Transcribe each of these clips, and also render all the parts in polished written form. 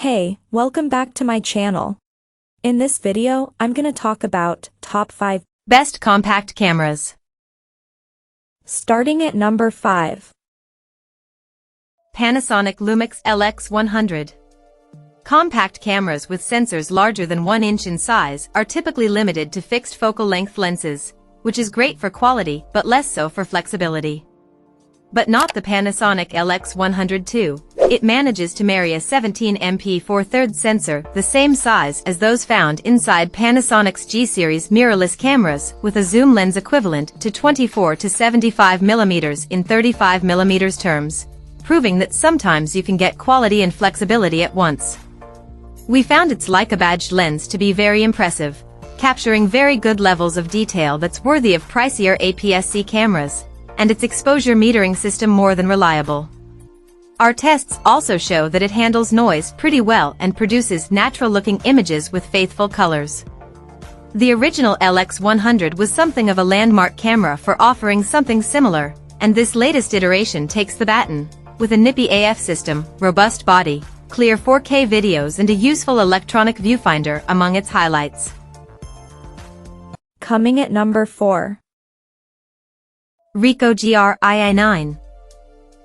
Hey, welcome back to my channel. In this video, I'm gonna talk about top 5 best compact cameras. Starting at number 5. Panasonic Lumix LX100. Compact cameras with sensors larger than 1 inch in size are typically limited to fixed focal length lenses, which is great for quality but less so for flexibility. But not the Panasonic LX100 II. It manages to marry a 17MP 4/3 sensor, the same size as those found inside Panasonic's G-series mirrorless cameras, with a zoom lens equivalent to 24 to 75mm in 35mm terms, proving that sometimes you can get quality and flexibility at once. We found its Leica-badged lens to be very impressive, capturing very good levels of detail that's worthy of pricier APS-C cameras, and its exposure metering system more than reliable. Our tests also show that it handles noise pretty well and produces natural-looking images with faithful colors. The original LX100 was something of a landmark camera for offering something similar, and this latest iteration takes the baton, with a nippy AF system, robust body, clear 4K videos and a useful electronic viewfinder among its highlights. Coming at number 4. Ricoh GR II9.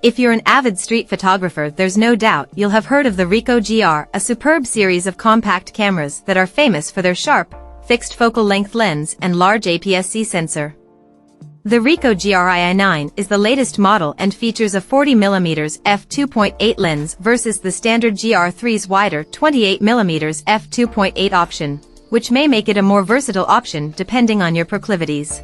If you're an avid street photographer, there's no doubt you'll have heard of the Ricoh GR, a superb series of compact cameras that are famous for their sharp, fixed focal length lens and large APS-C sensor. The Ricoh GR II9 is the latest model and features a 40mm f2.8 lens versus the standard GR3's wider 28mm f2.8 option, which may make it a more versatile option depending on your proclivities.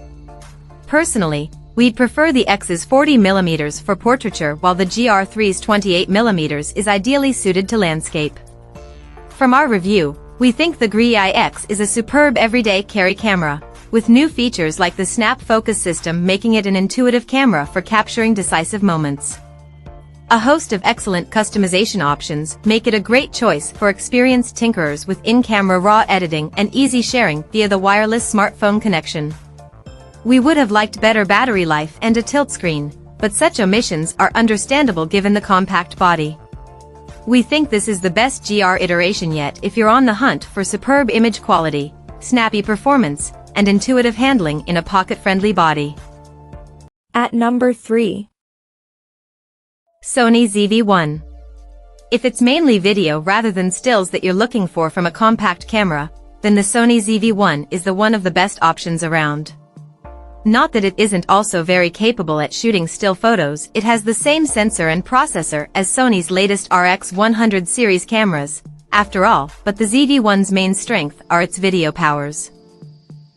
Personally, we'd prefer the X's 40mm for portraiture, while the GR3's 28mm is ideally suited to landscape. From our review, we think the IIIx is a superb everyday carry camera, with new features like the snap focus system making it an intuitive camera for capturing decisive moments. A host of excellent customization options make it a great choice for experienced tinkerers with in-camera RAW editing and easy sharing via the wireless smartphone connection. We would have liked better battery life and a tilt screen, but such omissions are understandable given the compact body. We think this is the best GR iteration yet if you're on the hunt for superb image quality, snappy performance, and intuitive handling in a pocket-friendly body. At number 3. Sony ZV-1. If it's mainly video rather than stills that you're looking for from a compact camera, then the Sony ZV-1 is one of the best options around. Not that it isn't also very capable at shooting still photos, it has the same sensor and processor as Sony's latest RX100 series cameras, after all, but the ZV-1's main strength are its video powers.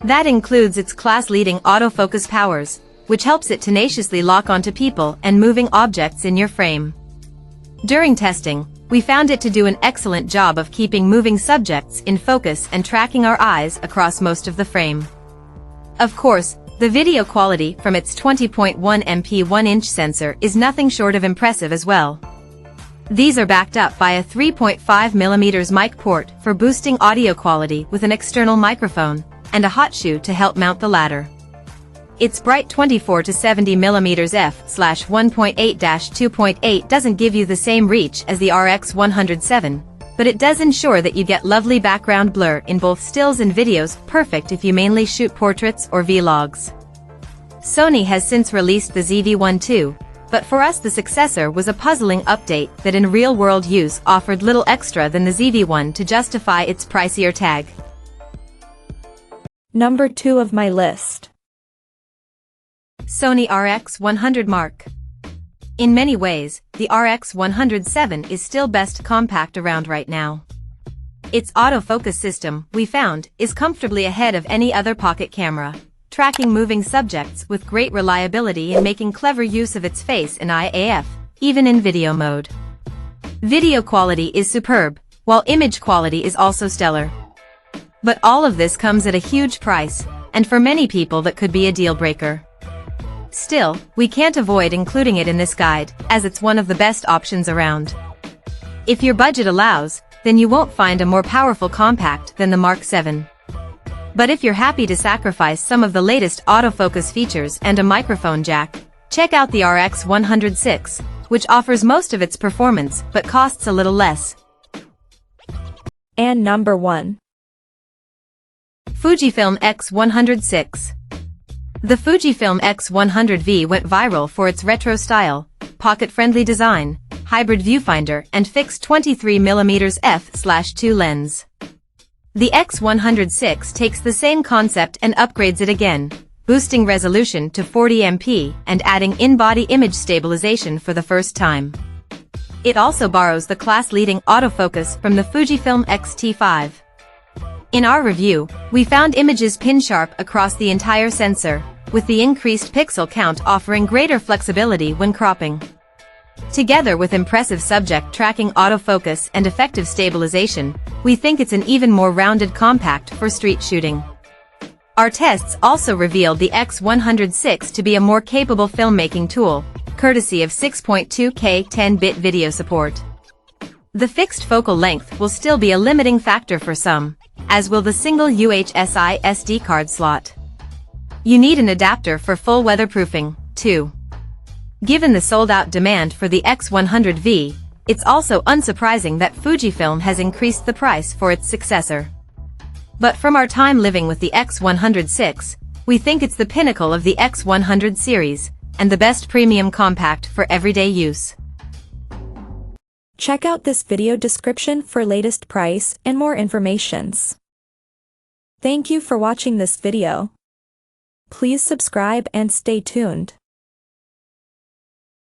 That includes its class-leading autofocus powers, which helps it tenaciously lock onto people and moving objects in your frame. During testing, we found it to do an excellent job of keeping moving subjects in focus and tracking our eyes across most of the frame. Of course, the video quality from its 20.1MP 1-inch sensor is nothing short of impressive as well. These are backed up by a 3.5mm mic port for boosting audio quality with an external microphone, and a hot shoe to help mount the latter. Its bright 24 to 70mm f/1.8-2.8 doesn't give you the same reach as the RX107, but it does ensure that you get lovely background blur in both stills and videos, perfect if you mainly shoot portraits or vlogs. Sony has since released the ZV-1 too, but for us the successor was a puzzling update that in real-world use offered little extra than the ZV-1 to justify its pricier tag. Number 2 of my list. Sony RX100 Mark. In many ways, the RX107 is still best compact around right now. Its autofocus system, we found, is comfortably ahead of any other pocket camera, tracking moving subjects with great reliability and making clever use of its face and eye AF, even in video mode. Video quality is superb, while image quality is also stellar. But all of this comes at a huge price, and for many people that could be a deal-breaker. Still, we can't avoid including it in this guide, as it's one of the best options around. If your budget allows, then you won't find a more powerful compact than the Mark 7. But if you're happy to sacrifice some of the latest autofocus features and a microphone jack, check out the RX106, which offers most of its performance but costs a little less. And number 1. Fujifilm X106. The Fujifilm X100V went viral for its retro style, pocket-friendly design, hybrid viewfinder and fixed 23mm f/2 lens. The X106 takes the same concept and upgrades it again, boosting resolution to 40MP and adding in-body image stabilization for the first time. It also borrows the class-leading autofocus from the Fujifilm X-T5. In our review, we found images pin-sharp across the entire sensor, with the increased pixel count offering greater flexibility when cropping. Together with impressive subject tracking autofocus and effective stabilization, we think it's an even more rounded compact for street shooting. Our tests also revealed the X106 to be a more capable filmmaking tool, courtesy of 6.2K 10-bit video support. The fixed focal length will still be a limiting factor for some, as will the single UHSI SD card slot. You need an adapter for full weatherproofing, too. Given the sold-out demand for the X100V, it's also unsurprising that Fujifilm has increased the price for its successor. But from our time living with the X106, we think it's the pinnacle of the X100 series, and the best premium compact for everyday use. Check out this video description for latest price and more informations. Thank you for watching this video. Please subscribe and stay tuned.